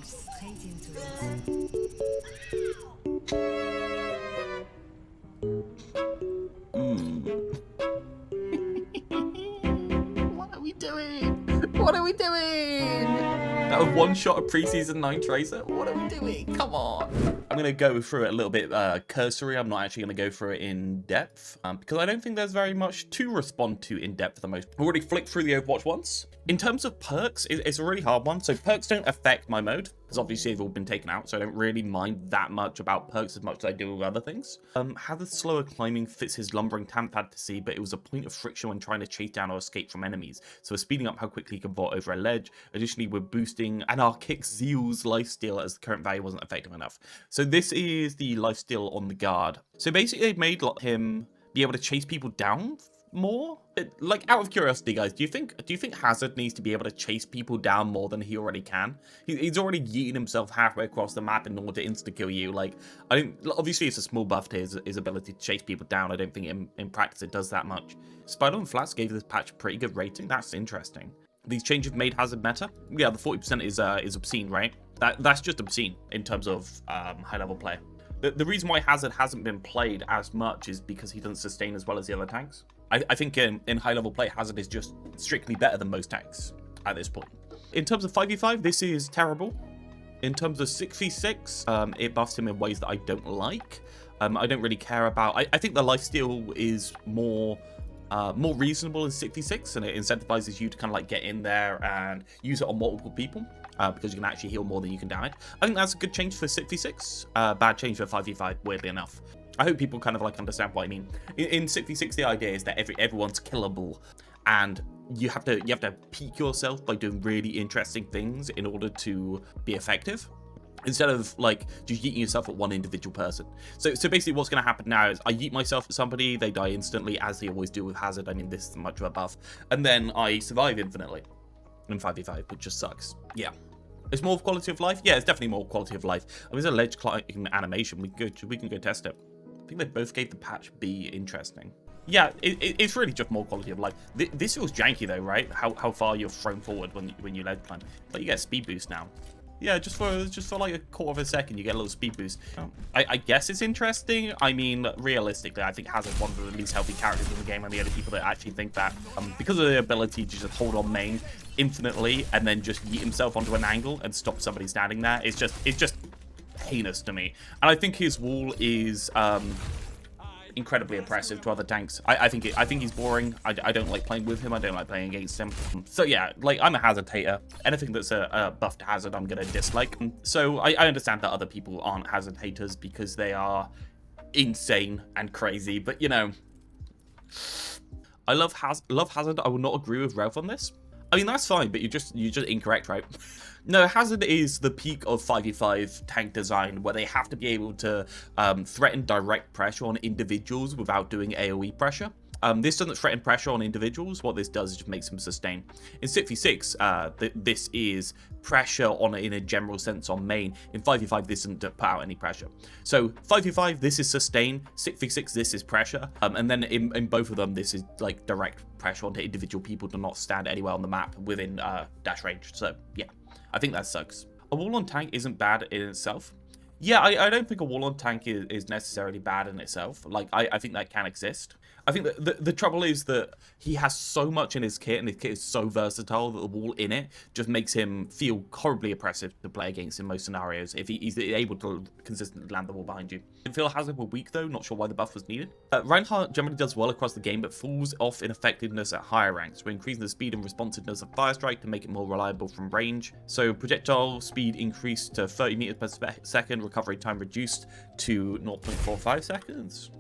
Jump straight into it. What are we doing? What are we doing? That was one shot of preseason 9 Tracer. What are we doing? Come on. I'm going to go through it a little bit cursory. I'm not actually going to go through it in depth because I don't think there's very much to respond to in depth for the most. I've already flicked through the Overwatch once. In terms of perks, it's a really hard one. So perks don't affect my mode because obviously they've all been taken out. So I don't really mind that much about perks as much as I do with other things. How the slower climbing fits his lumbering tank fantasy, but it was a point of friction when trying to chase down or escape from enemies. So we're speeding up how quickly he can vault over a ledge. Additionally, we're boosting Anarchic Zeal's lifesteal as the current value wasn't effective enough. So this is the lifesteal on the guard. So basically they've made him be able to chase people down more. Like, out of curiosity, guys, do you think Hazard needs to be able to chase people down more than he already can? He's already yeeting himself halfway across the map in order to insta-kill you. Like, obviously it's a small buff to his ability to chase people down. I don't think in practice it does that much. Spider and Flats gave this patch a pretty good rating. That's interesting. These changes made Hazard meta. Yeah, the 40% is obscene, right? That's just obscene in terms of high-level play. The reason why Hazard hasn't been played as much is because he doesn't sustain as well as the other tanks. I think in high-level play, Hazard is just strictly better than most tanks at this point. In terms of 5v5, this is terrible. In terms of 6v6, it buffs him in ways that I don't like. I don't really care about... I think the lifesteal is more reasonable in 6v6, and it incentivizes you to kind of like get in there and use it on multiple people. Because you can actually heal more than you can damage. I think that's a good change for 6v6. Bad change for 5v5, weirdly enough. I hope people kind of like understand what I mean. In 6v6, the idea is that everyone's killable, and you have to peak yourself by doing really interesting things in order to be effective, instead of like just yeeting yourself at one individual person. So basically what's going to happen now is I yeet myself at somebody, they die instantly, as they always do with Hazard. I mean, this is much of a buff, and then I survive infinitely in 5v5, which just sucks. Yeah. It's more quality of life? Yeah, it's definitely more quality of life. I mean, there's a ledge climbing animation. We can go test it. I think they both gave the patch B interesting. Yeah, it's really just more quality of life. This feels janky though, right? How far you're thrown forward when you ledge climb. But you get a speed boost now. Yeah, just for like a quarter of a second, you get a little speed boost. I guess it's interesting. I mean, realistically, I think Hazard's one of the least healthy characters in the game, and the only people that actually think that because of the ability to just hold on main infinitely and then just yeet himself onto an angle and stop somebody standing there. It's just heinous to me. And I think his wall is incredibly oppressive to other tanks. I think he's boring. I don't like playing with him. I don't like playing against him. So yeah, like, I'm a Hazard hater. Anything that's a buff to Hazard, I'm gonna dislike. So I understand that other people aren't Hazard haters because they are insane and crazy. But you know, I love Hazard. I will not agree with Realth on this. I mean, that's fine, but you're just incorrect, right? No, Hazard is the peak of 5v5 tank design, where they have to be able to threaten direct pressure on individuals without doing AoE pressure. This doesn't threaten pressure on individuals. What this does is just makes them sustain. In 6v6, this is pressure in a general sense on main. In 5v5, this doesn't put out any pressure. So 5v5, this is sustain. 6v6, this is pressure. And then in both of them, this is like direct pressure onto individual people to not stand anywhere on the map within dash range. So yeah, I think that sucks. A wall on tank isn't bad in itself. Yeah, I don't think a wall on tank is necessarily bad in itself. Like, I think that can exist. I think that the trouble is that he has so much in his kit, and his kit is so versatile that the wall in it just makes him feel horribly oppressive to play against in most scenarios if he's able to consistently land the wall behind you. I feel Hazard were weak though, not sure why the buff was needed. Reinhardt generally does well across the game, but falls off in effectiveness at higher ranks. We're increasing the speed and responsiveness of Fire Strike to make it more reliable from range. So projectile speed increased to 30 meters per second, recovery time reduced to 0.45 seconds.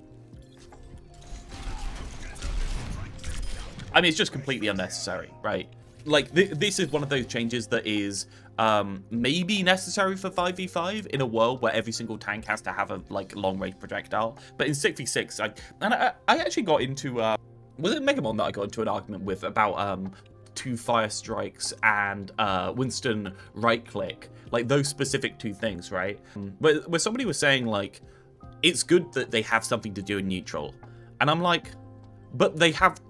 I mean, it's just completely unnecessary, right? Like, this is one of those changes that is maybe necessary for 5v5 in a world where every single tank has to have a like long-range projectile. But in 6v6, I actually got into was it Megamon that I got into an argument with about 2 fire strikes and Winston right click, like those specific 2 things, right? Where somebody was saying like, it's good that they have something to do in neutral, and I'm like, but they have.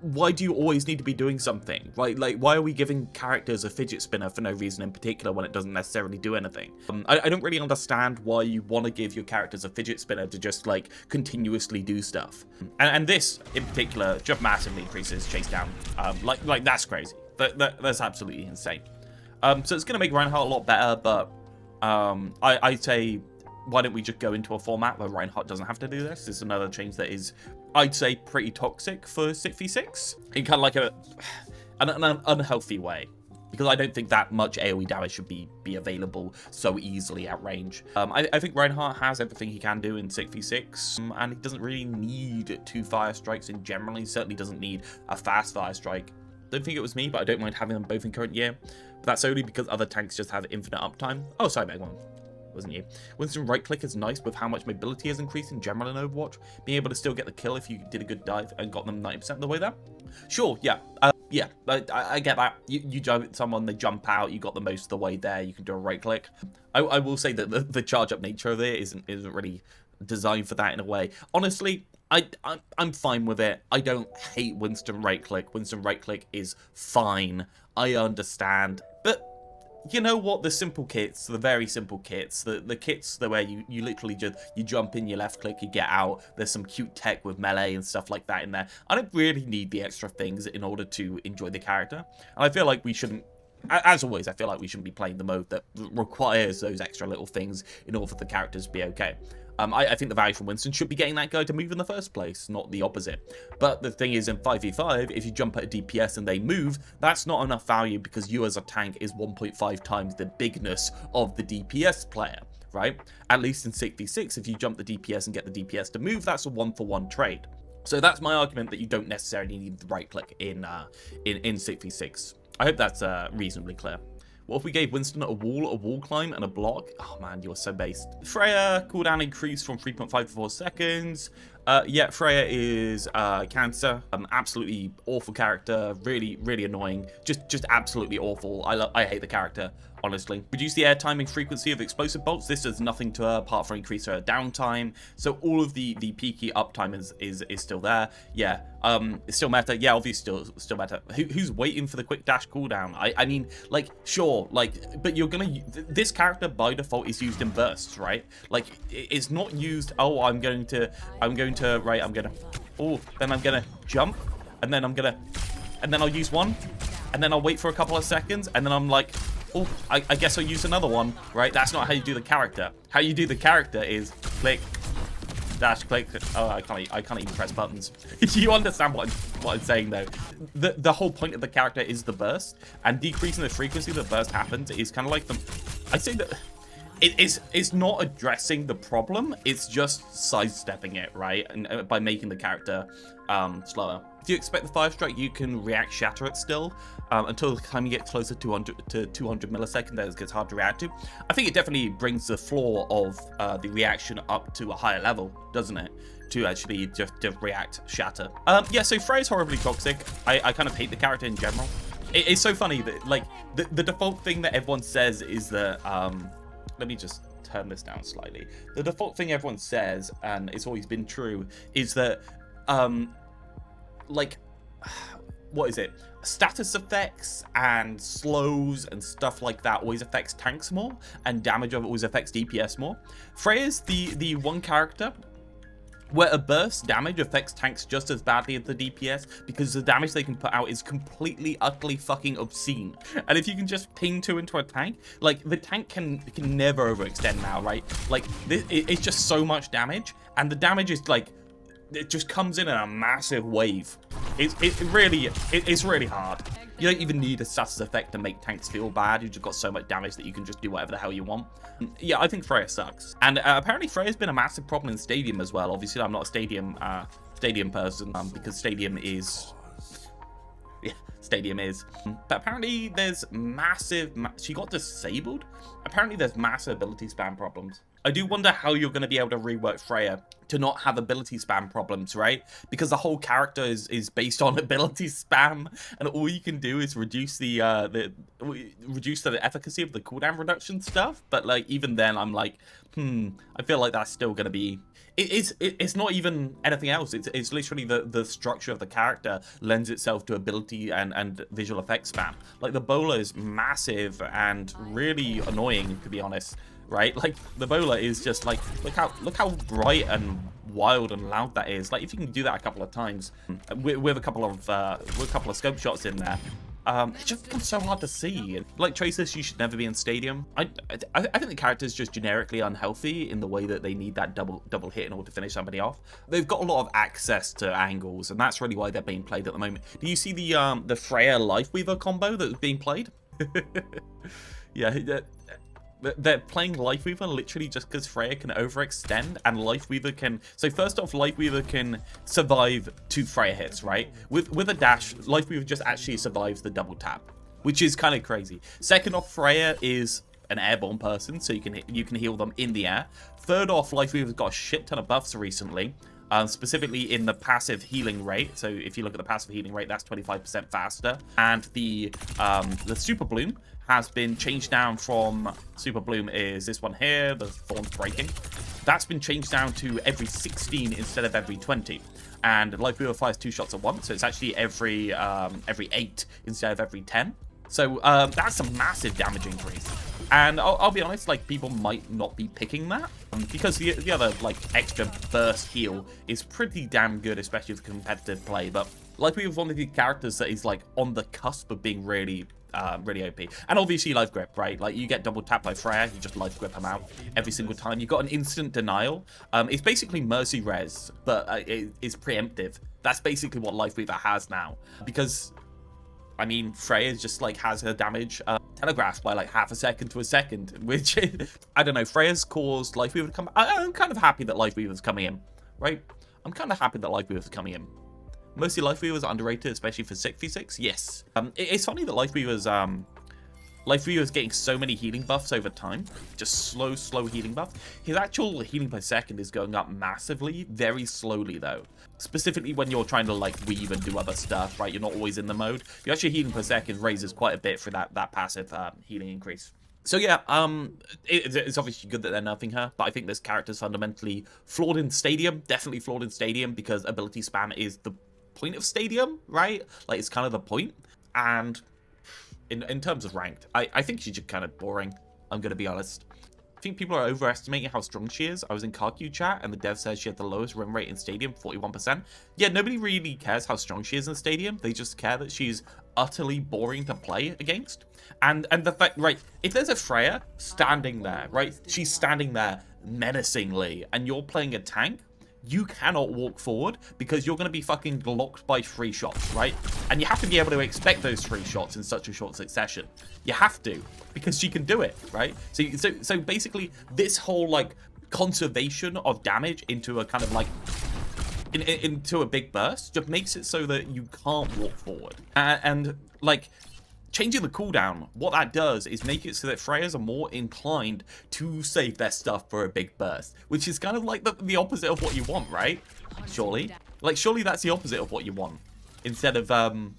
why do you always need to be doing something, right? Like, why are we giving characters a fidget spinner for no reason in particular when it doesn't necessarily do anything? I don't really understand why you want to give your characters a fidget spinner to just, like, continuously do stuff. And this, in particular, just massively increases chase down. Like that's crazy. That's absolutely insane. So it's going to make Reinhardt a lot better, but I'd say, why don't we just go into a format where Reinhardt doesn't have to do this? It's another change that is, I'd say, pretty toxic for 6v6 in kind of like an unhealthy way, because I don't think that much AoE damage should be available so easily at range. I think Reinhardt has everything he can do in 6v6, and he doesn't really need 2 fire strikes in general. He certainly doesn't need a fast fire strike. Don't think it was me, but I don't mind having them both in current year. But that's only because other tanks just have infinite uptime. Oh, sorry, Meg one. Wasn't you. Winston right click is nice with how much mobility has increased in general in Overwatch. Being able to still get the kill if you did a good dive and got them 90% of the way there. Sure, yeah. Yeah, I get that. You jump at someone, they jump out, you got the most of the way there, you can do a right click. I will say that the charge up nature of it isn't really designed for that in a way. Honestly, I'm fine with it. I don't hate Winston right click. Winston right click is fine. I understand. But you know what? The simple kits, the very simple kits, the kits where you literally just, you jump in, you left click, you get out. There's some cute tech with melee and stuff like that in there. I don't really need the extra things in order to enjoy the character. And I feel like we shouldn't, as always, I feel like we shouldn't be playing the mode that requires those extra little things in order for the characters to be okay. I think the value from Winston should be getting that guy to move in the first place, not the opposite. But the thing is, in 5v5, if you jump at a DPS and they move, that's not enough value because you as a tank is 1.5 times the bigness of the DPS player, right? At least in 6v6, if you jump the DPS and get the DPS to move, that's a 1-for-1 trade. So that's my argument that you don't necessarily need the right click in 6v6. I hope that's reasonably clear. What if we gave Winston a wall climb, and a block? Oh man, you're so based. Freya, cooldown increase from 3.5 to 4 seconds. Yeah, Freya is Cancer. Absolutely awful character. Really, really annoying. Just absolutely awful. I hate the character, honestly. Reduce the air timing frequency of explosive bolts. This does nothing to her apart from increase her downtime. So all of the peaky uptime is still there. Yeah. It's still meta. Yeah, obviously still meta. Who's waiting for the quick dash cooldown? I mean, like, sure, like, but you're gonna, this character by default is used in bursts, right? Like, it's not used, oh, I'm going to jump, and then I'll use one, and then I'll wait for a couple of seconds, and then I'm like, oh, I guess I'll use another one, right? That's not how you do the character. How you do the character is click, dash, click. Oh, I can't even press buttons. You understand what I'm saying, though. The whole point of the character is the burst, and decreasing the frequency the burst happens is kind of like I'd say that it's not addressing the problem. It's just sidestepping it, right? And by making the character slower. If you expect the fire strike, you can react shatter it still until the time you get closer to 200 milliseconds. That gets hard to react to. I think it definitely brings the floor of the reaction up to a higher level, doesn't it? To actually just react shatter. Yeah, so Freya's horribly toxic. I kind of hate the character in general. It's so funny that, like, the default thing that everyone says is that let me just turn this down slightly. The default thing everyone says, and it's always been true, is that like, what is it? Status effects and slows and stuff like that always affects tanks more, and damage always affects DPS more. Freya's the one character where a burst damage affects tanks just as badly as the DPS, because the damage they can put out is completely, utterly fucking obscene. And if you can just ping 2 into a tank, like, the tank can never overextend now, right? Like, it's just so much damage, and the damage is, like, it just comes in a massive wave. It's really hard. You don't even need a status effect to make tanks feel bad. You've just got so much damage that you can just do whatever the hell you want. Yeah, I think Freya sucks. And apparently Freya's been a massive problem in Stadium as well. Obviously, I'm not a Stadium person because Stadium is... Yeah, Stadium is. But apparently there's massive... She got disabled? Apparently there's massive ability spam problems. I do wonder how you're going to be able to rework Freya to not have ability spam problems, right? Because the whole character is based on ability spam, and all you can do is reduce the reduce the efficacy of the cooldown reduction stuff, but like even then I'm like, I feel like that's still gonna be. It's not even anything else. It's literally the structure of the character lends itself to ability and visual effects spam. Like the bowler is massive and really annoying, to be honest. Right? Like the bowler is just like, look how bright and wild and loud that is. Like if you can do that a couple of times with a couple of scope shots in there, it just becomes so hard to see. Like Tracer, you should never be in Stadium. I think the character is just generically unhealthy in the way that they need that double hit in order to finish somebody off. They've got a lot of access to angles, and that's really why they're being played at the moment. Do you see the Freya Lifeweaver combo that's being played? Yeah. They're playing Lifeweaver literally just because Freya can overextend and Lifeweaver can... So first off, Lifeweaver can survive 2 Freya hits, right? With a dash, Lifeweaver just actually survives the double tap, which is kind of crazy. Second off, Freya is an airborne person, so you can heal them in the air. Third off, Lifeweaver's got a shit ton of buffs recently. Specifically in the passive healing rate. So if you look at the passive healing rate, that's 25% faster. And the Super Bloom has been changed down from... Super Bloom is this one here, the Thorns Breaking. That's been changed down to every 16 instead of every 20. And Lifeweaver fires 2 shots at once, so it's actually every 8 instead of every 10. So that's a massive damage increase. And I'll be honest, like, people might not be picking that because the other, like, extra burst heal is pretty damn good, especially with competitive play. But Lifeweaver is one of the characters that is, like, on the cusp of being really OP. And obviously Life Grip, right? Like, you get double tapped by Freya, you just Life Grip him out every single time. You got an instant denial. It's basically Mercy Res, but it's preemptive. That's basically what Lifeweaver has now. Because... I mean, Freya just, like, has her damage telegraphed by, like, half a second to a second, which, I don't know, Freya's caused Lifeweaver to come... I'm kind of happy that Lifeweaver's coming in, right? I'm kind of happy that Lifeweaver's coming in. Mostly Lifeweaver's underrated, especially for 6v6, yes. It's funny that Lifeweaver's getting so many healing buffs over time. Just slow healing buffs. His actual healing per second is going up massively, very slowly, though. Specifically when you're trying to, like, weave and do other stuff, right? You're not always in the mode. Your actual healing per second raises quite a bit for that passive healing increase. So yeah, it's obviously good that they're nerfing her, but I think this character's fundamentally flawed in Stadium. Definitely flawed in Stadium because ability spam is the point of Stadium, right? Like, it's kind of the point. And in terms of ranked, I think she's just kind of boring. I'm going to be honest. I think people are overestimating how strong she is. I was in CarQ chat and the dev says she had the lowest win rate in Stadium, 41%. Yeah, nobody really cares how strong she is in Stadium. They just care that she's utterly boring to play against. And the fact, right, if there's a Freya standing there, right, she's standing there menacingly, and you're playing a tank, you cannot walk forward because you're going to be fucking blocked by 3 shots, right? And you have to be able to expect those 3 shots in such a short succession. You have to, because she can do it, right? So basically, this whole, like, conservation of damage into a kind of, like, into a big burst just makes it so that you can't walk forward. And like, changing the cooldown, what that does is make it so that Freyas are more inclined to save their stuff for a big burst, which is kind of like the opposite of what you want, right? Surely? Like, surely that's the opposite of what you want, instead of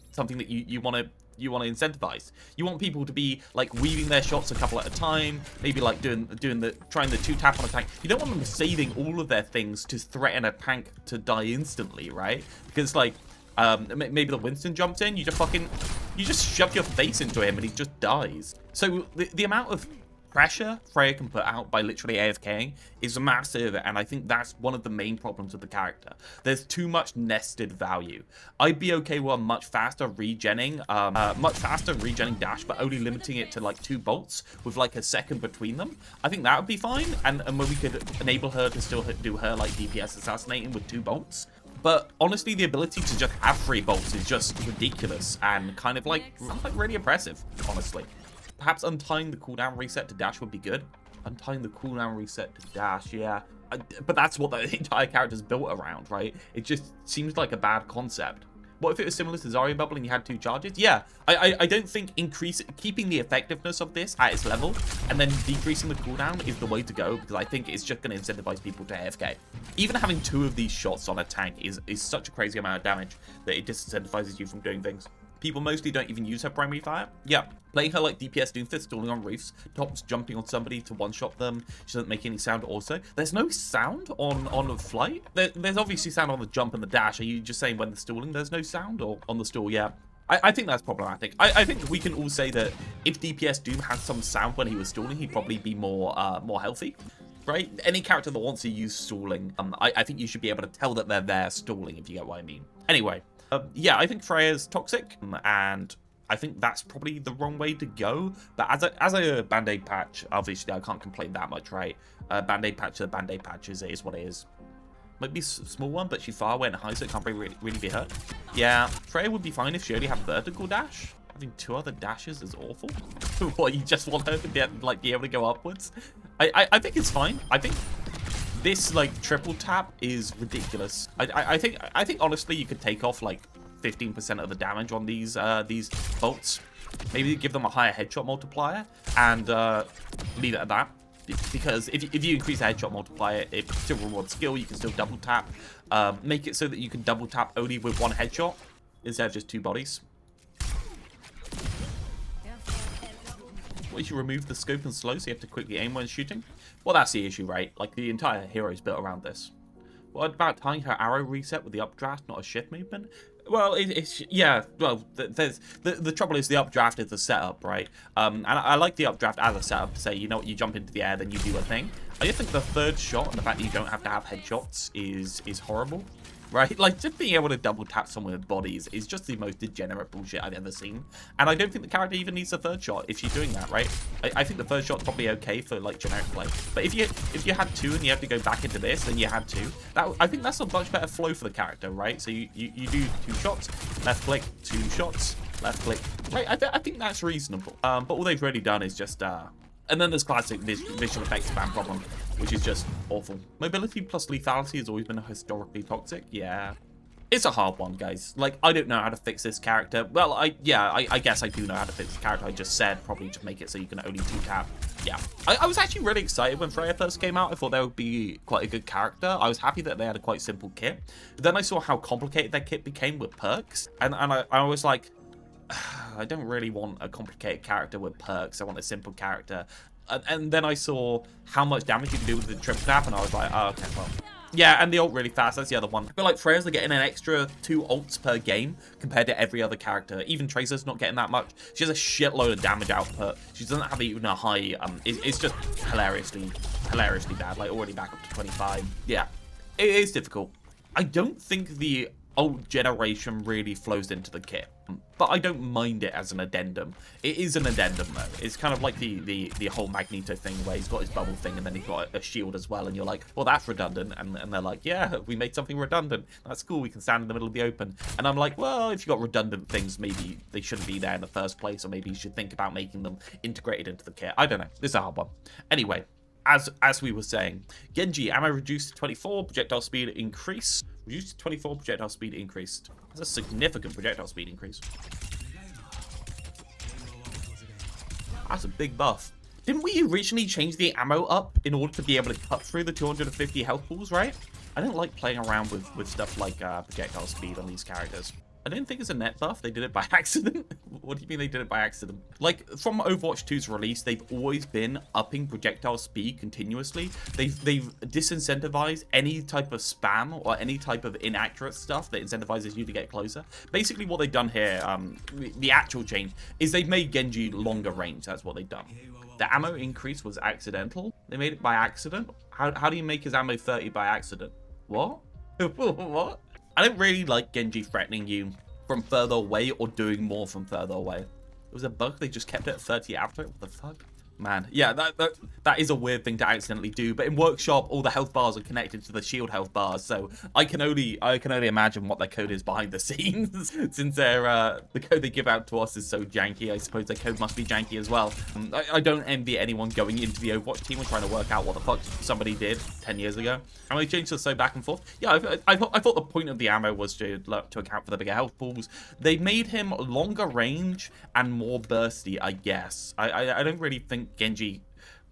something that you want to incentivize. You want people to be, like, weaving their shots a couple at a time, maybe, like, trying the 2-tap on a tank. You don't want them saving all of their things to threaten a tank to die instantly, right? Because, like, maybe the Winston jumps in, you just shove your face into him and he just dies. So the amount of pressure Freya can put out by literally AFKing is massive, and I think that's one of the main problems with the character. There's too much nested value. I'd be okay with a much faster regenning dash, but only limiting it to, like, 2 bolts with, like, a second between them. I think that would be fine, and when we could enable her to still do her, like, DPS assassinating with 2 bolts. But honestly, the ability to just have 3 bolts is just ridiculous and kind of, like really impressive, honestly. Perhaps untying the cooldown reset to dash would be good. Untying the cooldown reset to dash, yeah. But that's what the entire character's built around, right? It just seems like a bad concept. What if it was similar to Zarya Bubble and you had 2 charges? Yeah, I don't think keeping the effectiveness of this at its level and then decreasing the cooldown is the way to go, because I think it's just going to incentivize people to AFK. Even having 2 of these shots on a tank is such a crazy amount of damage that it disincentivizes you from doing things. People mostly don't even use her primary fire. Yeah, playing her like DPS Doomfist, stalling on roofs, tops jumping on somebody to one-shot them. She doesn't make any sound also. There's no sound on flight. There's obviously sound on the jump and the dash. Are you just saying when they're stalling there's no sound, or on the stall? Yeah. I think that's problematic. I think we can all say that if DPS Doom had some sound when he was stalling, he'd probably be more healthy, right? Any character that wants to use stalling, I think you should be able to tell that they're there stalling, if you get what I mean. Anyway, yeah, I think Freya's toxic, and I think that's probably the wrong way to go. But as a Band-Aid patch, obviously I can't complain that much, right? Band-Aid patch to Band-Aid patch is what it is. Might be a small one, but she's far away and high, so it can't really be hurt. Yeah, Freya would be fine if she only had vertical dash. Having 2 other dashes is awful. What, you just want her to be able to go upwards? I think it's fine. I think this like triple tap is ridiculous. I think honestly you could take off like 15% of the damage on these bolts. Maybe give them a higher headshot multiplier and leave it at that. Because if you increase the headshot multiplier, it still rewards skill. You can still double tap. Make it so that you can double tap only with 1 headshot instead of just 2 bodies. What if you remove the scope and slow so you have to quickly aim when shooting? Well, that's the issue, right? Like the entire hero is built around this. What about tying her arrow reset with the updraft, not a shift movement? Well, yeah. Well, the trouble is the updraft is the setup, right? And I like the updraft as a setup to say, you know what, you jump into the air, then you do a thing. I just think the 3rd shot and the fact that you don't have to have headshots is horrible, right? Like just being able to double tap someone with bodies is just the most degenerate bullshit I've ever seen. And I don't think the character even needs a 3rd shot if she's doing that, right? I think the 3rd shot's probably okay for like generic play. But if you had 2 and you have to go back into this, then you had 2. I think that's a much better flow for the character, right? So you do 2 shots, left click, 2 shots, left click, right? I think that's reasonable. But all they've really done is just and then there's classic visual effects spam problem, which is just awful. Mobility plus lethality has always been historically toxic. Yeah. It's a hard one, guys. Like, I don't know how to fix this character. Well, I guess I do know how to fix this character. I just said probably just make it so you can only 2-tap. Yeah. I was actually really excited when Freya first came out. I thought that would be quite a good character. I was happy that they had a quite simple kit. But then I saw how complicated their kit became with perks. And I was like, I don't really want a complicated character with perks. I want a simple character. And then I saw how much damage you can do with the triple tap, and I was like, oh, okay, well. Yeah, and the ult really fast. That's the other one. I feel like Freya's are getting an extra 2 ults per game compared to every other character. Even Tracer's not getting that much. She has a shitload of damage output. She doesn't have even a high. It's just hilariously bad. Like already back up to 25. Yeah, it is difficult. I don't think the ult generation really flows into the kit, but I don't mind it as an addendum. It is an addendum though. It's kind of like the whole Magneto thing where he's got his bubble thing and then he's got a shield as well, and you're like, well, that's redundant, and they're like, yeah, we made something redundant. That's cool, we can stand in the middle of the open. And I'm like, well, if you've got redundant things, maybe they shouldn't be there in the first place, or maybe you should think about making them integrated into the kit. I don't know. This is a hard one. Anyway, as we were saying, Genji, ammo reduced to 24, projectile speed increase. Reduced to 24, projectile speed increased. That's a significant projectile speed increase. That's a big buff. Didn't we originally change the ammo up in order to be able to cut through the 250 health pools, right? I don't like playing around with stuff like projectile speed on these characters. I don't think it's a net buff. They did it by accident. What do you mean they did it by accident? Like, from Overwatch 2's release, they've always been upping projectile speed continuously. They've disincentivized any type of spam or any type of inaccurate stuff that incentivizes you to get closer. Basically, what they've done here, the actual change, is they've made Genji longer range. That's what they've done. The ammo increase was accidental. They made it by accident. How do you make his ammo 30 by accident? What? What? I don't really like Genji threatening you from further away or doing more from further away. It was a bug, they just kept it at 30 after it. What the fuck? Man, yeah, that is a weird thing to accidentally do. But in Workshop, all the health bars are connected to the shield health bars, so I can only imagine what their code is behind the scenes. Since the code they give out to us is so janky, I suppose their code must be janky as well. I don't envy anyone going into the Overwatch team and trying to work out what the fuck somebody did 10 years ago. And they changed it so back and forth. Yeah, I thought the point of the ammo was to account for the bigger health pools. They made him longer range and more bursty, I guess. I don't really think Genji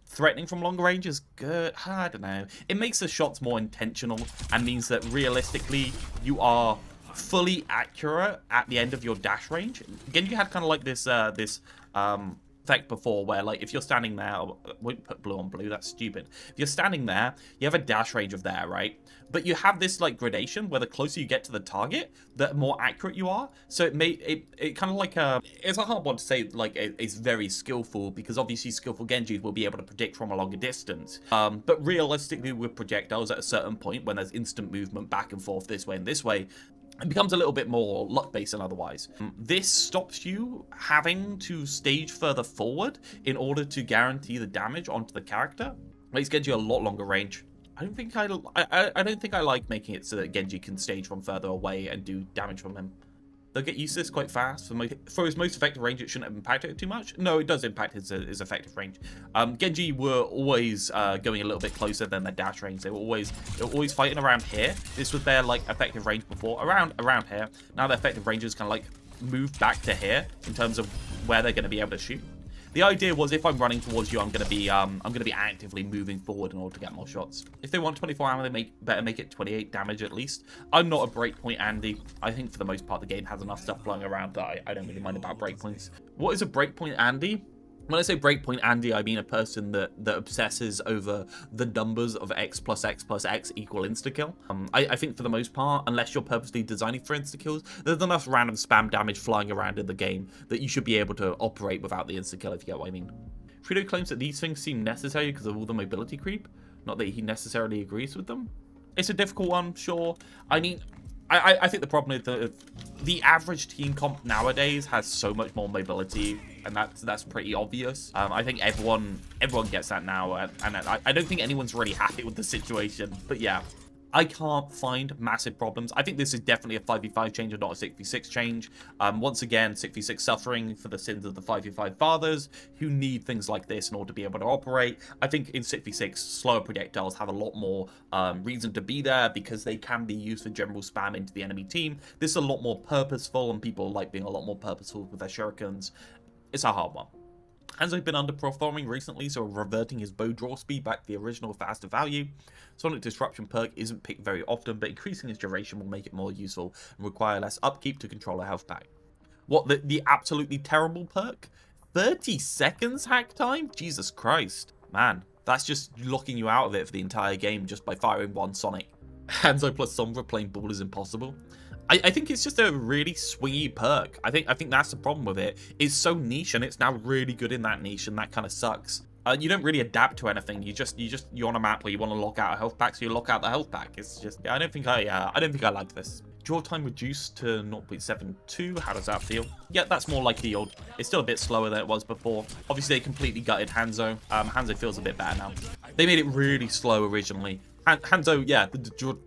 threatening from longer range is good. I don't know. It makes the shots more intentional and means that realistically you are fully accurate at the end of your dash range. Genji had kind of like this effect before where, like, if you're standing there, I won't put blue on blue, that's stupid. If you're standing there, you have a dash range of there, right? But you have this like gradation where the closer you get to the target, the more accurate you are. So it kind of like it's a hard one to say, like it's very skillful, because obviously skillful Genjis will be able to predict from a longer distance. But realistically with projectiles, at a certain point when there's instant movement back and forth this way and this way, it becomes a little bit more luck-based than otherwise. This stops you having to stage further forward in order to guarantee the damage onto the character. Makes Genji a lot longer range. I don't think I like making it so that Genji can stage from further away and do damage from him. They'll get used to this quite fast. For his most effective range, it shouldn't have impacted it too much. No, it does impact his effective range. Genji were always going a little bit closer than their dash range. They were always fighting around here. This was their like effective range before, around here. Now their effective range is kind of like moved back to here in terms of where they're going to be able to shoot. The idea was, if I'm running towards you, I'm gonna be actively moving forward in order to get more shots. If they want 24 ammo, they better make it 28 damage at least. I'm not a breakpoint Andy. I think for the most part the game has enough stuff flowing around that I don't really mind about breakpoints. What is a breakpoint Andy? When I say breakpoint Andy, I mean a person that obsesses over the numbers of x plus x plus x equal insta-kill. I think for the most part, unless you're purposely designing for insta-kills, there's enough random spam damage flying around in the game that you should be able to operate without the insta-kill, if you get what I mean. Fredo claims that these things seem necessary because of all the mobility creep, not that he necessarily agrees with them. It's a difficult one, sure. I mean, I think the problem is that the average team comp nowadays has so much more mobility, and that's pretty obvious. I think everyone gets that now, and I don't think anyone's really happy with the situation. But yeah, I can't find massive problems. I think this is definitely a 5v5 change and not a 6v6 change. Once again, 6v6 suffering for the sins of the 5v5 fathers who need things like this in order to be able to operate. I think in 6v6, slower projectiles have a lot more reason to be there because they can be used for general spam into the enemy team. This is a lot more purposeful, and people like being a lot more purposeful with their shurikens. It's a hard one. Hanzo's been underperforming recently, so reverting his bow draw speed back to the original faster value. Sonic Disruption perk isn't picked very often, but increasing its duration will make it more useful and require less upkeep to control a health pack. What, the absolutely terrible perk? 30 seconds hack time? Jesus Christ. Man, that's just locking you out of it for the entire game just by firing one Sonic. Hanzo plus Sombra playing ball is impossible. I think it's just a really swingy perk. I think that's the problem with it. It's so niche, and it's now really good in that niche, and that kind of sucks. You don't really adapt to anything. You're on a map where you want to lock out a health pack, so you lock out the health pack. It's just, I don't think I like this. Draw time reduced to 0.72. How does that feel? Yeah, that's more like the old. It's still a bit slower than it was before. Obviously, they completely gutted Hanzo. Hanzo feels a bit better now. They made it really slow originally. Hanzo, yeah, the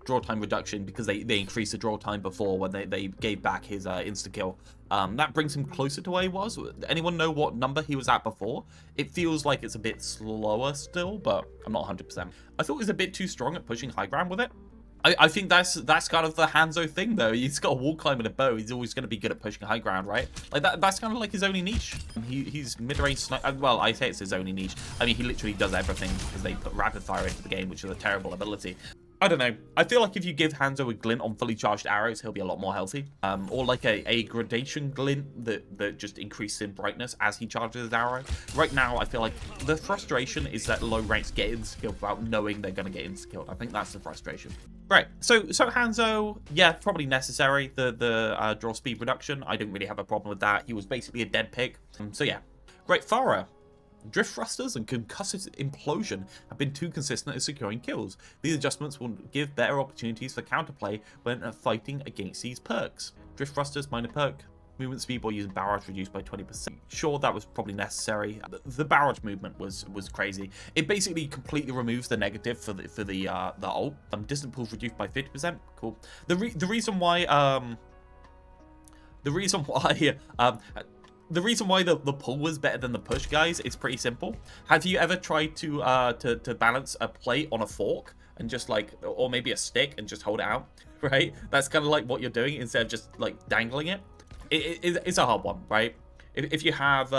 draw time reduction, because they increased the draw time before when they gave back his insta-kill. That brings him closer to where he was. Anyone know what number he was at before? It feels like it's a bit slower still, but I'm not 100%. I thought he was a bit too strong at pushing high ground with it. I think that's kind of the Hanzo thing, though. He's got a wall climb and a bow. He's always going to be good at pushing high ground, right? Like that's kind of like his only niche. He's mid-range sniper. Well, I say it's his only niche. I mean, he literally does everything because they put rapid fire into the game, which is a terrible ability. I don't know. I feel like if you give Hanzo a glint on fully charged arrows, he'll be a lot more healthy. Or like a gradation glint that just increases in brightness as he charges his arrow. Right now, I feel like the frustration is that low ranks get insta-killed without knowing they're going to get insta-killed. I think that's the frustration. Right, so Hanzo, yeah, probably necessary, the draw speed reduction. I didn't really have a problem with that. He was basically a dead pig. So yeah. Right, Phara. Drift thrusters and concussive implosion have been too consistent at securing kills. These adjustments will give better opportunities for counterplay when fighting against these perks. Drift thrusters, minor perk. Movement speed while using barrage reduced by 20%. Sure, that was probably necessary. The barrage movement was crazy. It basically completely removes the negative for the ult. Distant pulls reduced by 50%. Cool. The reason why the pull was better than the push, guys, is pretty simple. Have you ever tried to balance a plate on a fork and just like, or maybe a stick and just hold it out, right? That's kind of like what you're doing instead of just like dangling it. It's a hard one, right? If you have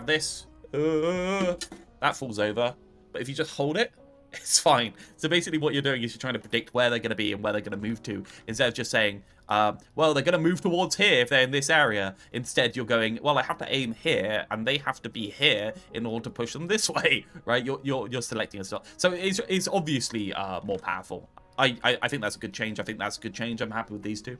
this, that falls over. But if you just hold it, it's fine. So basically what you're doing is you're trying to predict where they're going to be and where they're going to move to, instead of just saying, well, they're going to move towards here if they're in this area. Instead, you're going, well, I have to aim here, and they have to be here in order to push them this way, right? You're selecting a slot. So it's obviously more powerful. I think that's a good change. I think that's a good change. I'm happy with these two.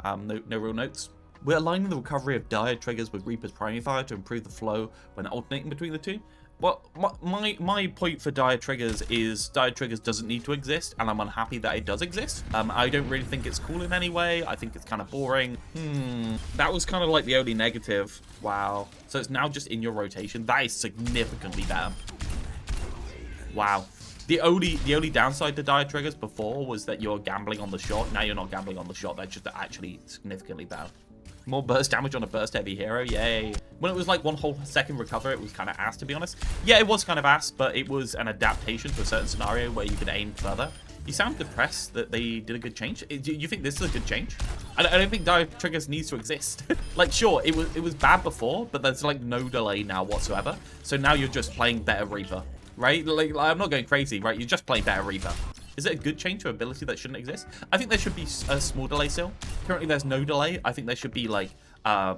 No real notes. We're aligning the recovery of dire triggers with Reaper's primary fire to improve the flow when alternating between the two. Well, my point for dire triggers is dire triggers doesn't need to exist, and I'm unhappy that it does exist. I don't really think it's cool in any way. I think it's kind of boring. That was kind of like the only negative. Wow. So it's now just in your rotation. That is significantly better. Wow. The only downside to dire triggers before was that you're gambling on the shot. Now you're not gambling on the shot. That's just actually significantly better. More burst damage on a burst heavy hero, yay. When it was like 1 whole second recover, it was kind of ass, to be honest. Yeah, it was kind of ass, but it was an adaptation to a certain scenario where you could aim further. You sound depressed that they did a good change. Do you think this is a good change? I don't think dire triggers needs to exist. Like, sure, it was bad before, but there's like no delay now whatsoever. So now you're just playing better Reaper, right? Like I'm not going crazy, right? You're just playing better Reaper. Is it a good change to ability that shouldn't exist? I think there should be a small delay still. Currently, there's no delay. I think there should be like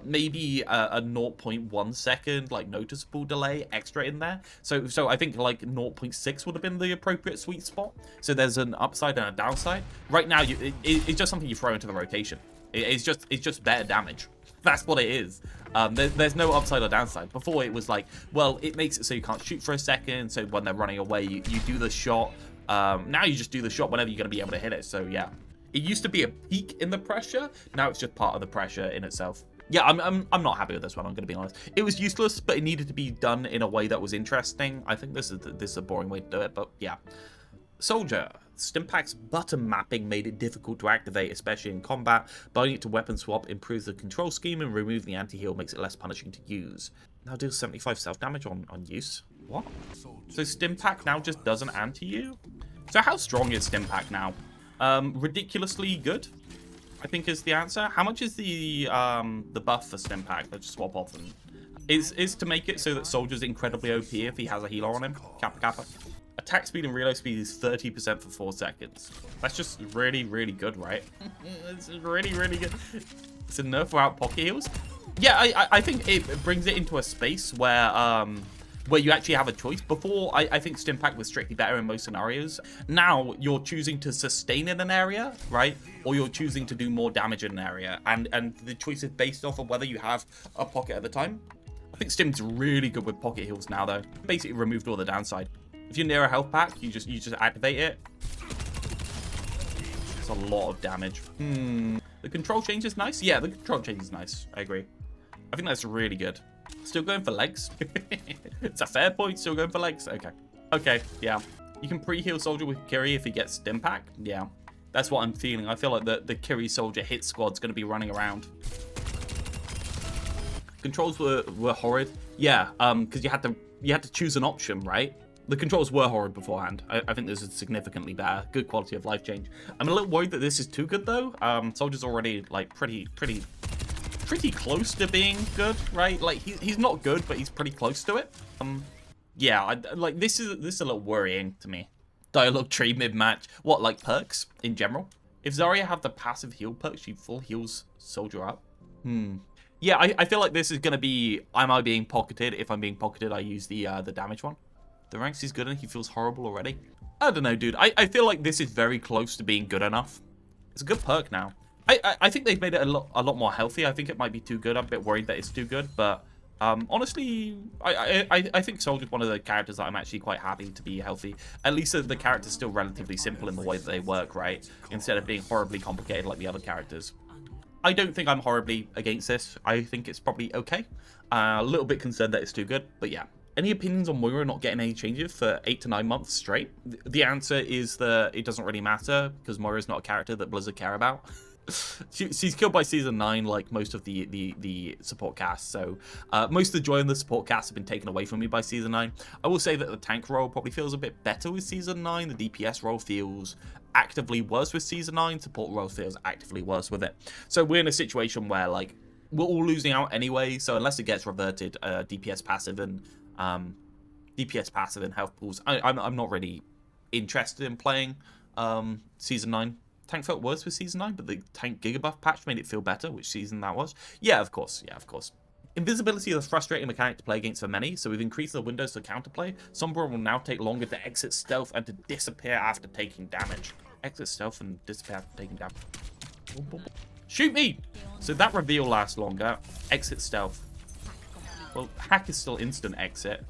maybe a 0.1 second like noticeable delay extra in there. So I think like 0.6 would have been the appropriate sweet spot. So there's an upside and a downside. Right now, it's just something you throw into the rotation. It's just better damage. That's what it is. There's no upside or downside. Before it was like, well, it makes it so you can't shoot for a second. So when they're running away, you do the shot. Now you just do the shot whenever you're going to be able to hit it. So yeah, it used to be a peak in the pressure. Now it's just part of the pressure in itself. Yeah, I'm not happy with this one. I'm going to be honest. It was useless, but it needed to be done in a way that was interesting. I think this is a boring way to do it, but yeah. Soldier. Stimpak's button mapping made it difficult to activate, especially in combat. Binding it to weapon swap improves the control scheme, and removing the anti-heal makes it less punishing to use. Now deals 75 self-damage on use. What? So Stimpak now just does an anti-you? So how strong is Stimpak now? Ridiculously good, I think is the answer. How much is the buff for Stimpak? Let's just swap off and... Is to make it so that Soldier's incredibly OP if he has a healer on him. Kappa. Attack speed and reload speed is 30% for 4 seconds. That's just really, really good, right? It's really, really good. It's a nerf without pocket heals. Yeah, I think it brings it into a space where you actually have a choice. Before, I think Stimpak was strictly better in most scenarios. Now, you're choosing to sustain in an area, right? Or you're choosing to do more damage in an area. And the choice is based off of whether you have a pocket at the time. I think Stim's really good with pocket heals now, though. Basically removed all the downside. If you're near a health pack, you just activate it. It's a lot of damage. The control change is nice. Yeah, the control change is nice. I agree. I think that's really good. Still going for legs. It's a fair point. Still going for legs. Okay, yeah. You can pre-heal Soldier with Kiri if he gets Stimpak. Yeah, that's what I'm feeling. I feel like the Kiri Soldier hit squad's going to be running around. Controls were horrid. Yeah, because you had to choose an option, right? The controls were horrid beforehand. I think this is significantly better. Good quality of life change. I'm a little worried that this is too good though. Soldier's already like pretty close to being good, right? Like he's not good, but he's pretty close to it. Yeah, like this is a little worrying to me. Dialogue tree mid-match. What, like perks in general? If Zarya have the passive heal perk, she full heals Soldier up. Yeah, I feel like this is gonna be, am I being pocketed? If I'm being pocketed, I use the damage one. The ranks is good and he feels horrible already. I don't know, dude. I feel like this is very close to being good enough. It's a good perk now. I think they've made it a lot more healthy. I think it might be too good. I'm a bit worried that it's too good, but honestly, I think Soldier's one of the characters that I'm actually quite happy to be healthy. At least the character's still relatively simple in the way that they work, right? Instead of being horribly complicated like the other characters. I don't think I'm horribly against this. I think it's probably okay. A little bit concerned that it's too good, but yeah. Any opinions on Moira not getting any changes for 8 to 9 months straight? The answer is that it doesn't really matter because Moira's not a character that Blizzard care about. She's killed by season 9 like most of the support cast, so most of the joy in the support cast have been taken away from me by season 9. I will say that the tank role probably feels a bit better with season 9. The DPS role feels actively worse with season 9. Support role feels actively worse with it. So we're in a situation where like we're all losing out anyway, so unless it gets reverted, DPS passive and health pools, I'm not really interested in playing season 9, tank felt worse with Season 9, but the tank Gigabuff patch made it feel better. Which season that was? Yeah, of course. Yeah, of course. Invisibility is a frustrating mechanic to play against for many, so we've increased the windows for counterplay. Sombra will now take longer to exit stealth and to disappear after taking damage. Exit stealth and disappear after taking damage. Shoot me! So that reveal lasts longer. Exit stealth. Well, hack is still instant exit.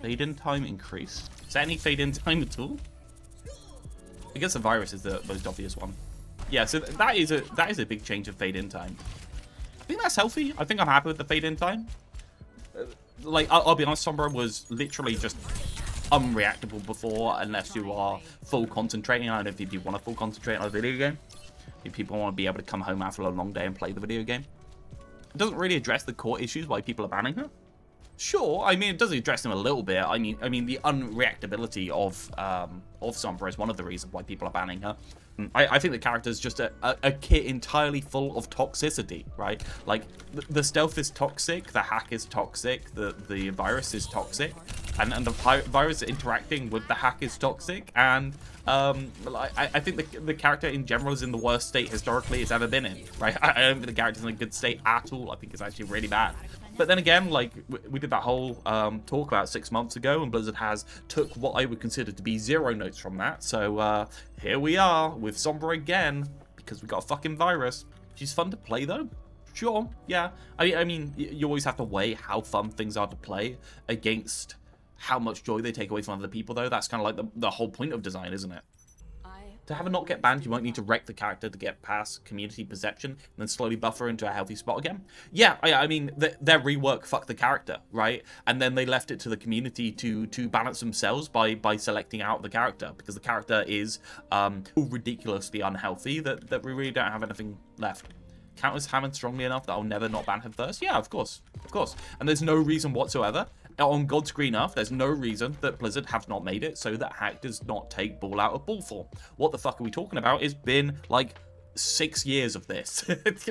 Fade in time increase. Is there any fade in time at all? I guess the virus is the most obvious one. Yeah, so that is a big change of fade in time. I think that's healthy. I think I'm happy with the fade in time. Like, I'll be honest, Sombra was literally just unreactable before unless you are full concentrating. I don't think people want to full concentrate on a video game. I think people want to be able to come home after a long day and play the video game. It doesn't really address the core issues why people are banning her. Sure, I mean, it does address them a little bit. I mean, the unreactability of Sombra is one of the reasons why people are banning her. I think the character is just a kit entirely full of toxicity, right? Like, the stealth is toxic, the hack is toxic, the virus is toxic, and the virus interacting with the hack is toxic, and I think the character in general is in the worst state historically it's ever been in, right? I don't think the character's in a good state at all. I think it's actually really bad. But then again, like, we did that whole talk about 6 months ago, and Blizzard has took what I would consider to be 0 notes from that. So here we are with Sombra again, because we got a fucking virus. She's fun to play, though. Sure, yeah. I mean, you always have to weigh how fun things are to play against how much joy they take away from other people, though. That's kind of like the whole point of design, isn't it? To have a not get banned, you might need to wreck the character to get past community perception and then slowly buffer into a healthy spot again. Yeah, I mean, their rework fucked the character, right? And then they left it to the community to balance themselves by selecting out the character, because the character is ridiculously unhealthy that we really don't have anything left. Counters Hammond strongly enough that I'll never not ban him first? Yeah, of course. Of course. And there's no reason whatsoever. On God's green earth, there's no reason that Blizzard have not made it so that hack does not take ball out of ball form. What the fuck are we talking about? It's been like 6 years of this.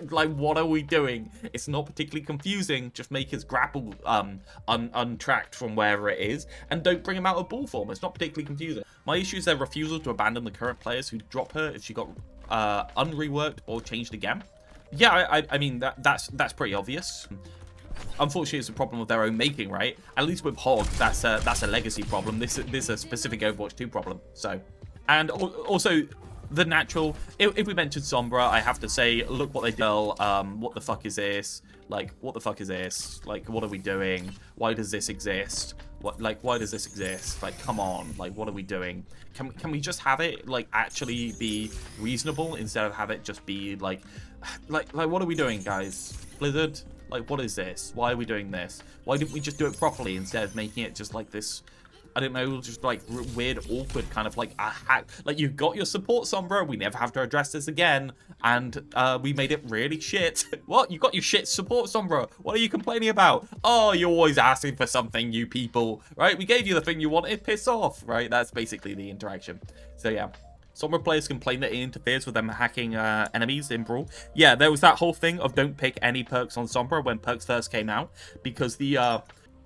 Like, what are we doing? It's not particularly confusing. Just make his grapple untracked from wherever it is, and don't bring him out of ball form. It's not particularly confusing. My issue is their refusal to abandon the current players who drop her if she got unreworked or changed again. Yeah, I mean, that's pretty obvious. Unfortunately, it's a problem of their own making, right? At least with Hog, that's a legacy problem. This is a specific Overwatch 2 problem. So, and also the natural. If we mentioned Sombra, I have to say, look what they did. What the fuck is this? Like, what the fuck is this? Like, what are we doing? Why does this exist? Why does this exist? Like, come on. Like, what are we doing? Can we just have it like actually be reasonable instead of have it just be like what are we doing, guys? Blizzard. Like, what is this? Why are we doing this? Why didn't we just do it properly instead of making it just like this, I don't know, just like weird, awkward kind of like a hack? Like, you got your support, Sombra. We never have to address this again. And we made it really shit. What? You got your shit support, Sombra. What are you complaining about? Oh, you're always asking for something, you people. Right? We gave you the thing you wanted. Piss off. Right? That's basically the interaction. So, yeah. Sombra players complain that it interferes with them hacking enemies in Brawl. Yeah, there was that whole thing of don't pick any perks on Sombra when perks first came out, because the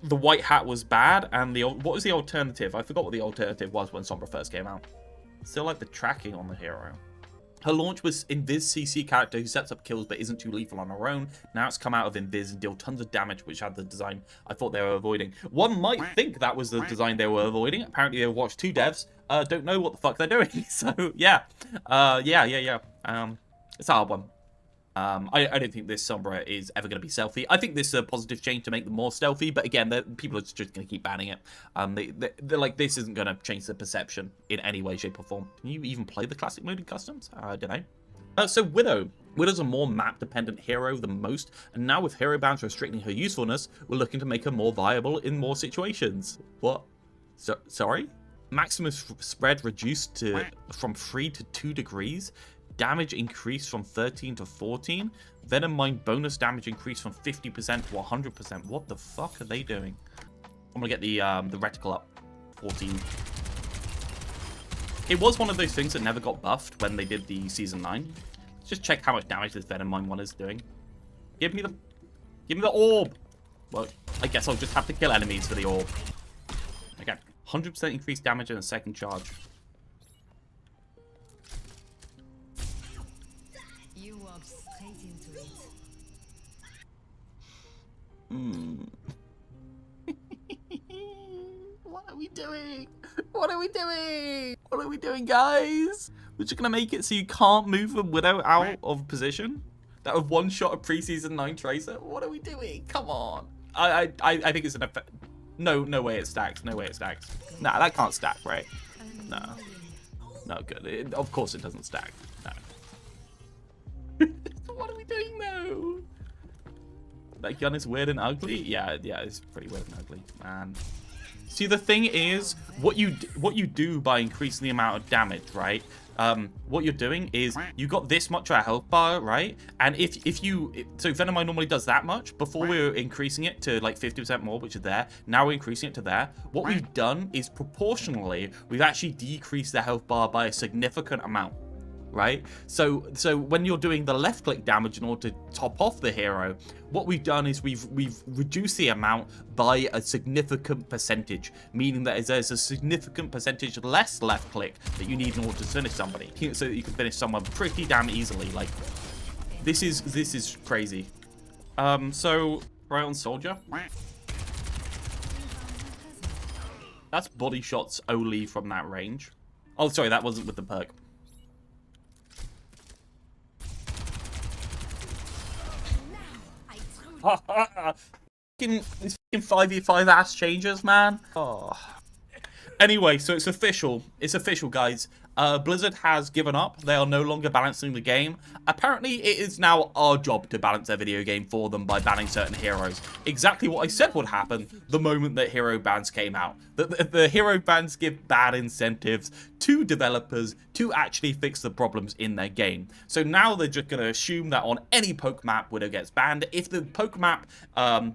white hat was bad, and what was the alternative? I forgot what the alternative was when Sombra first came out. Still like the tracking on the hero. Her launch was Invis CC character who sets up kills but isn't too lethal on her own. Now it's come out of Invis and deal tons of damage, which had the design I thought they were avoiding. One might think that was the design they were avoiding. Apparently they watched 2 devs, don't know what the fuck they're doing. So yeah, it's a hard one. I don't think this Sombra is ever going to be stealthy. I think this is a positive change to make them more stealthy, but again, people are just going to keep banning it. They're like, this isn't going to change the perception in any way, shape, or form. Can you even play the classic mode in customs? I don't know. So Widow. Widow's a more map-dependent hero than most, and now with hero bans restricting her usefulness, we're looking to make her more viable in more situations. What? Sorry? Maximus spread reduced from 3 to 2 degrees. Damage increased from 13 to 14. Venom Mine bonus damage increased from 50% to 100%. What the fuck are they doing? I'm gonna get the reticle up. 14. It was one of those things that never got buffed when they did the Season 9. Let's just check how much damage this Venom Mine one is doing. Give me the orb. Well, I guess I'll just have to kill enemies for the orb. Okay. 100% increased damage in a second charge. What are we doing? What are we doing? What are we doing, guys? We're just gonna make it so you can't move a Widow out of position. That was one shot of preseason 9 Tracer. What are we doing? Come on. I think it's an effect. No way it stacks. No way it stacks. Nah, that can't stack, right? No. No, good. Of course it doesn't stack. No. What are we doing though? That gun is weird and ugly. Yeah, it's pretty weird and ugly, man. See, the thing is, what you do by increasing the amount of damage, right? What you're doing is you got this much of a health bar, right? And so Venomite normally does that much. Before we were increasing it to like 50% more, which is there. Now we're increasing it to there. What we've done is proportionally, we've actually decreased the health bar by a significant amount. Right, so when you're doing the left click damage in order to top off the hero, what we've done is we've reduced the amount by a significant percentage, meaning that there's a significant percentage less left click that you need in order to finish somebody, so that you can finish someone pretty damn easily. Like this is crazy. So right on Soldier, that's body shots only from that range. Oh, sorry, that wasn't with the perk. These fucking 5v5 ass changes, man. Oh. Anyway, so it's official. It's official, guys. Blizzard has given up. They are no longer balancing the game. Apparently, it is now our job to balance their video game for them by banning certain heroes. Exactly what I said would happen the moment that hero bans came out. The hero bans give bad incentives to developers to actually fix the problems in their game. So now they're just going to assume that on any poke map, Widow gets banned. If the poke map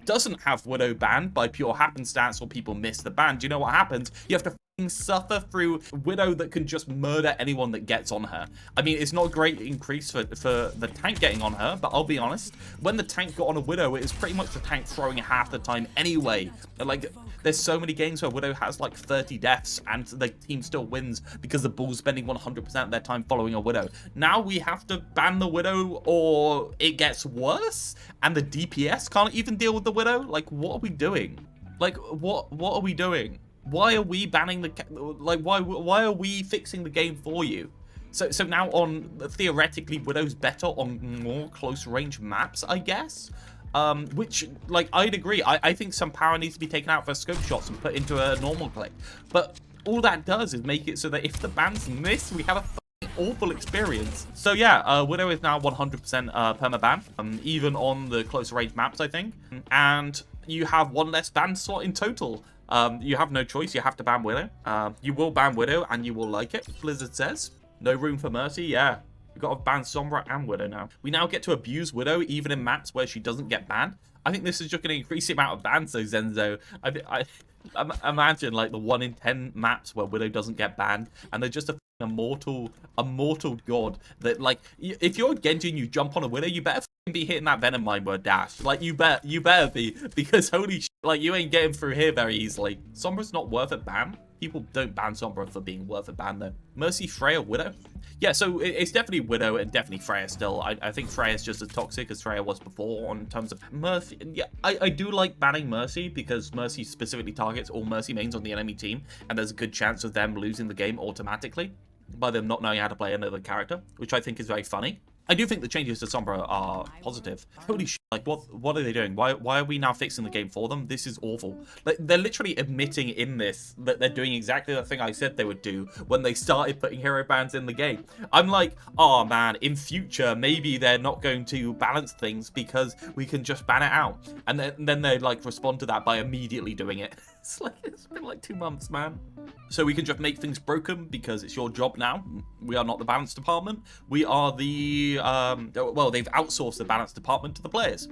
doesn't have Widow banned by pure happenstance or people miss the ban, do you know what happens? You have to suffer through Widow that can just murder anyone that gets on her. I mean, it's not a great increase for the tank getting on her, but I'll be honest, when the tank got on a Widow, it was pretty much the tank throwing half the time anyway. Like, there's so many games where Widow has like 30 deaths and the team still wins because the Bull's spending 100% of their time following a Widow. Now we have to ban the Widow or it gets worse and the DPS can't even deal with the Widow. Like, what are we doing? Like, what are we doing? Why are we banning the, like, why are we fixing the game for you? So now on, theoretically, Widow's better on more close range maps, I guess? Which, like, I'd agree. I think some power needs to be taken out for scope shots and put into a normal click. But all that does is make it so that if the bans miss, we have a awful experience. So yeah, Widow is now 100% permaban, even on the close range maps, I think. And you have one less ban slot in total. You have no choice. You have to ban Widow. You will ban Widow and you will like it, Blizzard says. No room for mercy. Yeah. We've got to ban Sombra and Widow now. We now get to abuse Widow even in maps where she doesn't get banned. I think this is just going to increase the amount of bans, so Zenzo. I imagine like the 1 in 10 maps where Widow doesn't get banned and they're just a mortal god that, like, if you're Genji and you jump on a Widow, you better be hitting that Venom Mind Word dash. Like, you better be, because holy shit, like, you ain't getting through here very easily. Sombra's not worth a ban. People don't ban Sombra for being worth a ban, though. Mercy, Freya, Widow? Yeah, so it's definitely Widow and definitely Freya still. I think Freya's just as toxic as Freya was before on terms of Mercy. Yeah, I do like banning Mercy because Mercy specifically targets all Mercy mains on the enemy team, and there's a good chance of them losing the game automatically by them not knowing how to play another character, which I think is very funny. I do think the changes to Sombra are positive. Holy shit, like, what are they doing? Why are we now fixing the game for them? This is awful. Like, they're literally admitting in this that they're doing exactly the thing I said they would do when they started putting hero bans in the game. I'm like, oh man, in future, maybe they're not going to balance things because we can just ban it out. And then they, like, respond to that by immediately doing it. It's been like 2 months, man. So we can just make things broken because it's your job now. We are not the balance department. We are the, well, they've outsourced the balance department to the players.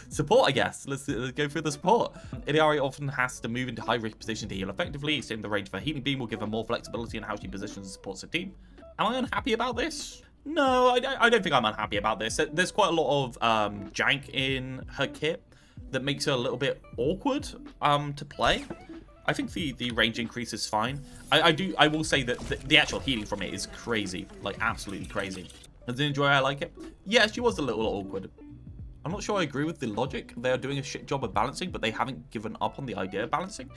Support, I guess. Let's go through the support. Illiari often has to move into high-risk position to heal effectively. Extending the range of a healing beam will give her more flexibility in how she positions and supports the team. Am I unhappy about this? No, I don't think I'm unhappy about this. There's quite a lot of jank in her kit that makes her a little bit awkward to play. I think the range increase is fine. I will say that the actual healing from it is crazy, like absolutely crazy. As an enjoyer, I like it. Yeah, she was a little awkward. I'm not sure I agree with the logic. They are doing a shit job of balancing, but they haven't given up on the idea of balancing.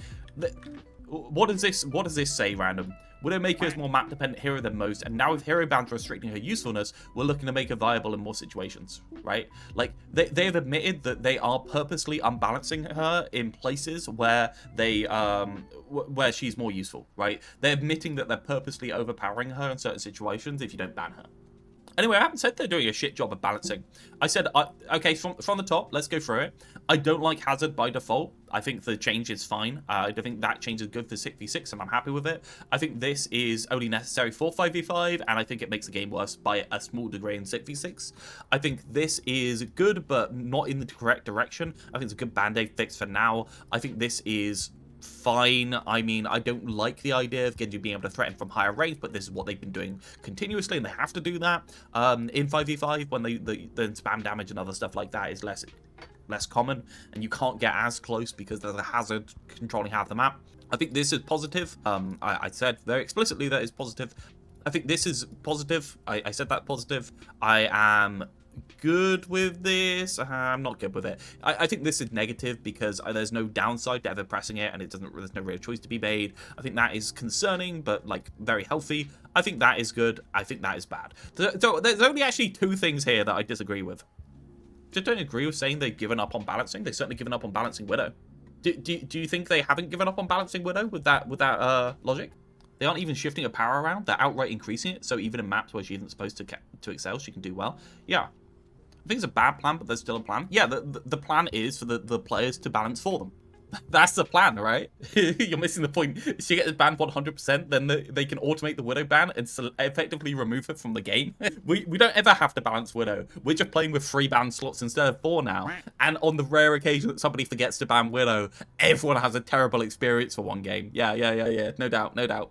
What does this say, random? Widowmaker is more map-dependent hero than most, and now with hero bans restricting her usefulness, we're looking to make her viable in more situations, right? Like, they have admitted that they are purposely unbalancing her in places where where she's more useful, right? They're admitting that they're purposely overpowering her in certain situations if you don't ban her. Anyway, I haven't said they're doing a shit job of balancing. I said, okay, from the top, let's go through it. I don't like Hazard by default. I think the change is fine. I don't think that change is good for 6v6, and I'm happy with it. I think this is only necessary for 5v5, and I think it makes the game worse by a small degree in 6v6. I think this is good, but not in the correct direction. I think it's a good band-aid fix for now. I think this is fine. I mean, I don't like the idea of Genji being able to threaten from higher range, but this is what they've been doing continuously, and they have to do that in 5v5 when the spam damage and other stuff like that is less common, and you can't get as close because there's a hazard controlling half the map. I think this is positive. I said very explicitly that is positive. I think this is positive. I said that positive. I am good with this. I'm not good with it. I think this is negative because there's no downside to ever pressing it, and there's no real choice to be made. I think that is concerning, but like very healthy. I think that is good. I think that is bad. So there's only actually two things here that I disagree with. Just don't agree with saying they've given up on balancing. They've certainly given up on balancing Widow. Do you think they haven't given up on balancing Widow with that logic? They aren't even shifting her power around. They're outright increasing it. So even in maps where she isn't supposed to excel, she can do well. Yeah. I think it's a bad plan, but there's still a plan. Yeah, the plan is for the players to balance for them. That's the plan, right? You're missing the point. If she gets banned 100%, then they can automate the Widow ban and effectively remove her from the game. We don't ever have to balance Widow. We're just playing with 3 ban slots instead of 4 now. And on the rare occasion that somebody forgets to ban Widow, everyone has a terrible experience for one game. Yeah. No doubt.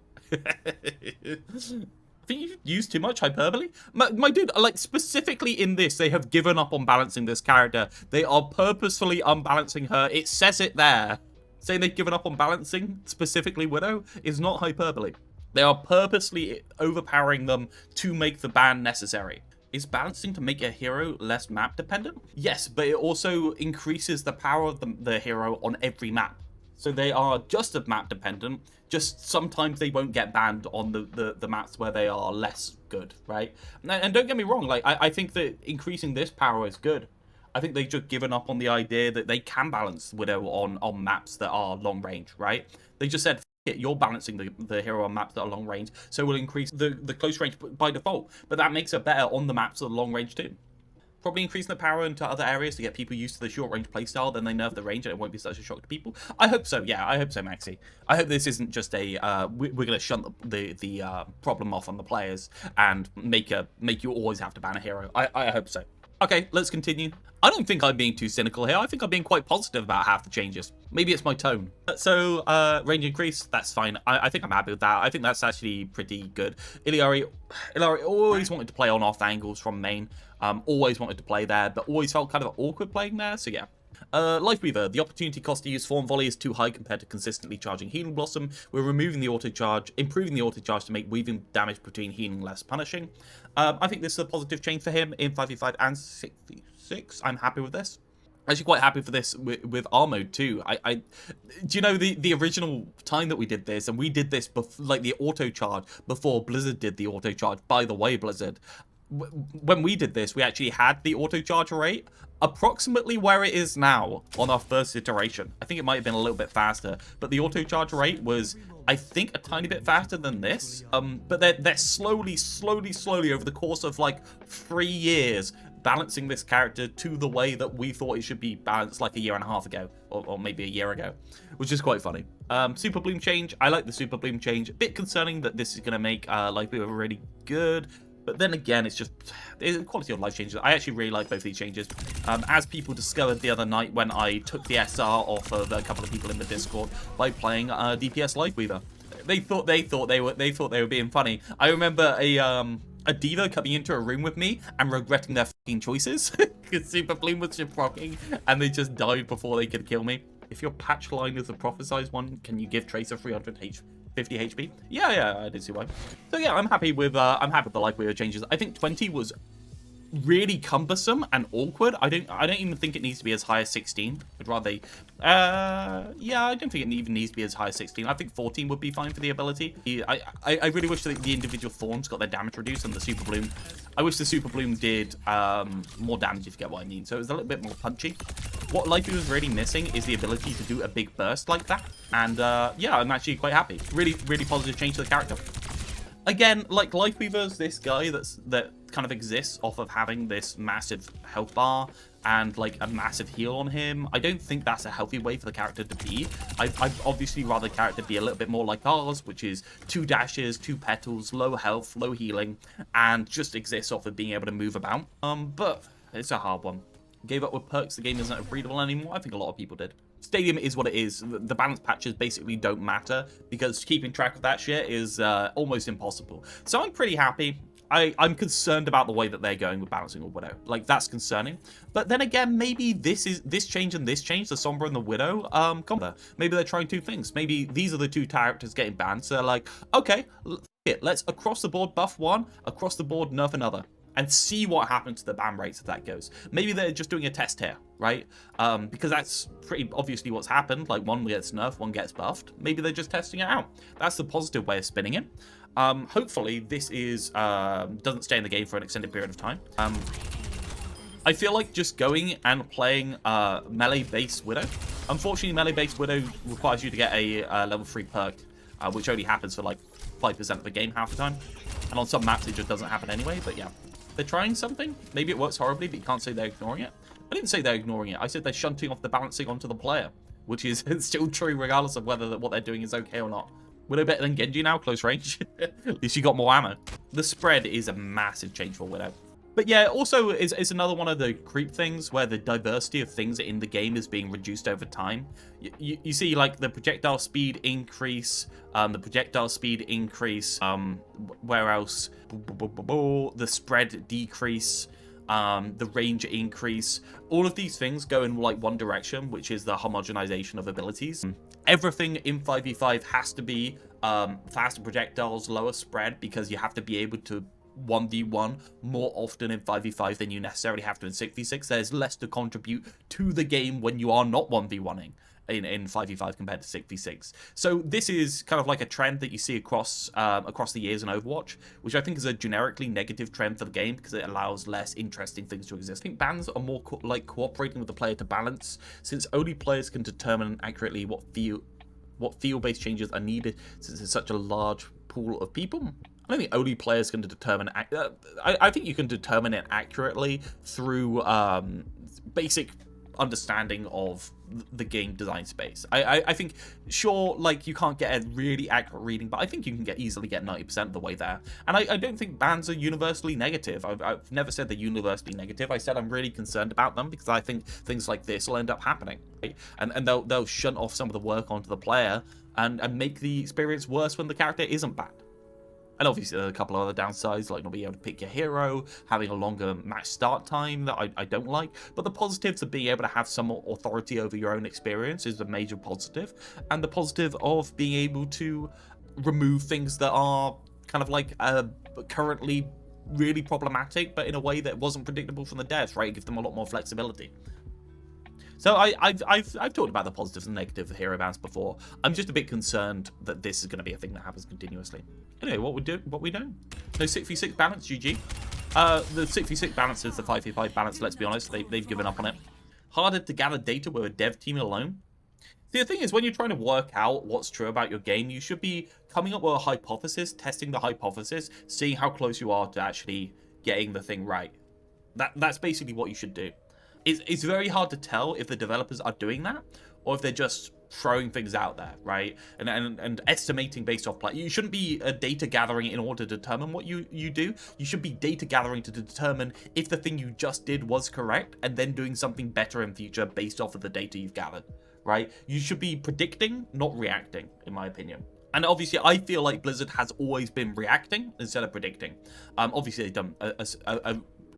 I think you've used too much hyperbole. My dude, like, specifically in this, they have given up on balancing this character. They are purposefully unbalancing her. It says it there. Saying they've given up on balancing, specifically Widow, is not hyperbole. They are purposely overpowering them to make the ban necessary. Is balancing to make a hero less map dependent? Yes, but it also increases the power of the hero on every map. So they are just as map dependent, just sometimes they won't get banned on the maps where they are less good, right? And don't get me wrong, like I think that increasing this power is good. I think they've just given up on the idea that they can balance Widow on maps that are long range, right? They just said, you're balancing the hero on maps that are long range, so we'll increase the close range by default. But that makes it better on the maps that are long range too. Probably increasing the power into other areas to get people used to the short range playstyle, then they nerf the range and it won't be such a shock to people. I hope so, yeah, I hope so, Maxi. I hope this isn't just a, we're going to shunt the problem off on the players and make you always have to ban a hero. I hope so. Okay, let's continue. I don't think I'm being too cynical here. I think I'm being quite positive about half the changes. Maybe it's my tone. So, range increase, that's fine. I think I'm happy with that. I think that's actually pretty good. Illiari always wanted to play on off angles from main. Always wanted to play there, but always felt kind of awkward playing there, so yeah. Lifeweaver, the opportunity cost to use Form Volley is too high compared to consistently charging Healing Blossom. We're removing the auto charge, improving the auto charge to make weaving damage between healing less punishing. I think this is a positive change for him in 5v5 and 6v6. I'm happy with this. Actually quite happy for this with our mode too. Do you know the original time that we did this, and we did this like the auto charge before Blizzard did the auto charge. By the way, Blizzard, when we did this, we actually had the auto charge rate approximately where it is now on our first iteration. I think it might have been a little bit faster, but the auto charge rate was, I think, a tiny bit faster than this. But they're slowly over the course of like 3 years balancing this character to the way that we thought it should be balanced like a year and a half ago, or maybe a year ago, which is quite funny. Super Bloom change, I like the Super Bloom change. A bit concerning that this is going to make Lifeweaver really good. But then again, it's just quality of life changes. I actually really like both these changes. As people discovered the other night when I took the SR off of a couple of people in the Discord by playing DPS Lifeweaver, they thought they were being funny. I remember a diva coming into a room with me and regretting their fucking choices because Super Bloom was just rocking and they just died before they could kill me. If your patch line is the prophesized one, can you give Tracer 350 HP? Yeah, I did see why. So yeah, I'm happy with the Lifeweaver changes. I think 20 was really cumbersome and awkward. I don't even think it needs to be as high as 16. I'd rather yeah, I don't think it even needs to be as high as 16. I think 14 would be fine for the ability. I really wish that the individual thorns got their damage reduced, and the super bloom, I wish the super bloom did more damage, if you get what I mean. So it was a little bit more punchy. What Lifeweaver was really missing is the ability to do a big burst like that, and yeah, I'm actually quite happy. Really positive change to the character. Again, like, Lifeweaver's this guy that kind of exists off of having this massive health bar and like a massive heal on him. I don't think that's a healthy way for the character to be. I'd obviously rather the character be a little bit more like ours, which is 2 dashes, 2 petals, low health, low healing, and just exists off of being able to move about. But it's a hard one. Gave up with perks, the game isn't breedable anymore. I think a lot of people did. Stadium is what it is. The balance patches basically don't matter because keeping track of that shit is almost impossible. So I'm pretty happy. I'm concerned about the way that they're going with balancing or Widow. Like, that's concerning. But then again, maybe this change and this change, the Sombra and the Widow, maybe they're trying 2 things. Maybe these are the 2 characters getting banned. So they're like, okay, let's across the board buff one, across the board nerf another, and see what happens to the ban rates if that goes. Maybe they're just doing a test here, right? Because that's pretty obviously what's happened. Like, one gets nerfed, one gets buffed. Maybe they're just testing it out. That's the positive way of spinning it. Hopefully this is doesn't stay in the game for an extended period of time. I feel like just going and playing melee-based Widow. Unfortunately, melee-based Widow requires you to get a level 3 perk, which only happens for like 5% of the game half the time. And on some maps it just doesn't happen anyway, but yeah. They're trying something. Maybe it works horribly, but you can't say they're ignoring it. I didn't say they're ignoring it. I said they're shunting off the balancing onto the player, which is still true regardless of whether what they're doing is okay or not. Widow better than Genji now, close range. At least you got more ammo. The spread is a massive change for Widow. But yeah, also is another one of the creep things where the diversity of things in the game is being reduced over time. You see, like, the projectile speed increase, where else? The spread decrease, the range increase. All of these things go in like one direction, which is the homogenization of abilities. Everything in 5v5 has to be faster projectiles, lower spread, because you have to be able to 1v1 more often in 5v5 than you necessarily have to in 6v6. There's less to contribute to the game when you are not 1v1ing in 5v5 compared to 6v6. So this is kind of like a trend that you see across the years in Overwatch, which I think is a generically negative trend for the game because it allows less interesting things to exist. I think bans are more like cooperating with the player to balance, since only players can determine accurately what field-based changes are needed, since it's such a large pool of people. I don't think only players can determine. I think you can determine it accurately through basic understanding of the game design space. I think, sure, like, you can't get a really accurate reading, but I think you can easily get 90% of the way there. And I don't think bans are universally negative. I've never said they're universally negative. I said I'm really concerned about them because I think things like this will end up happening, right? And they'll shunt off some of the work onto the player and make the experience worse when the character isn't banned. And obviously there's a couple of other downsides, like not being able to pick your hero, having a longer match start time that I don't like. But the positives of being able to have some authority over your own experience is a major positive. And the positive of being able to remove things that are kind of like currently really problematic, but in a way that wasn't predictable from the devs, right? Give them a lot more flexibility. So I've talked about the positives and negatives of hero bans before. I'm just a bit concerned that this is going to be a thing that happens continuously. Anyway, what we do? No 6v6 balance, GG. The 6v6 balance is the 5v5 balance. Let's be honest, they've given up on it. Harder to gather data with a dev team alone. See, the thing is, when you're trying to work out what's true about your game, you should be coming up with a hypothesis, testing the hypothesis, seeing how close you are to actually getting the thing right. That's basically what you should do. It's very hard to tell if the developers are doing that or if they're just throwing things out there, right? And estimating based off play. You shouldn't be data gathering in order to determine what you do. You should be data gathering to determine if the thing you just did was correct and then doing something better in future based off of the data you've gathered, right? You should be predicting, not reacting, in my opinion. And obviously, I feel like Blizzard has always been reacting instead of predicting. Obviously, they've done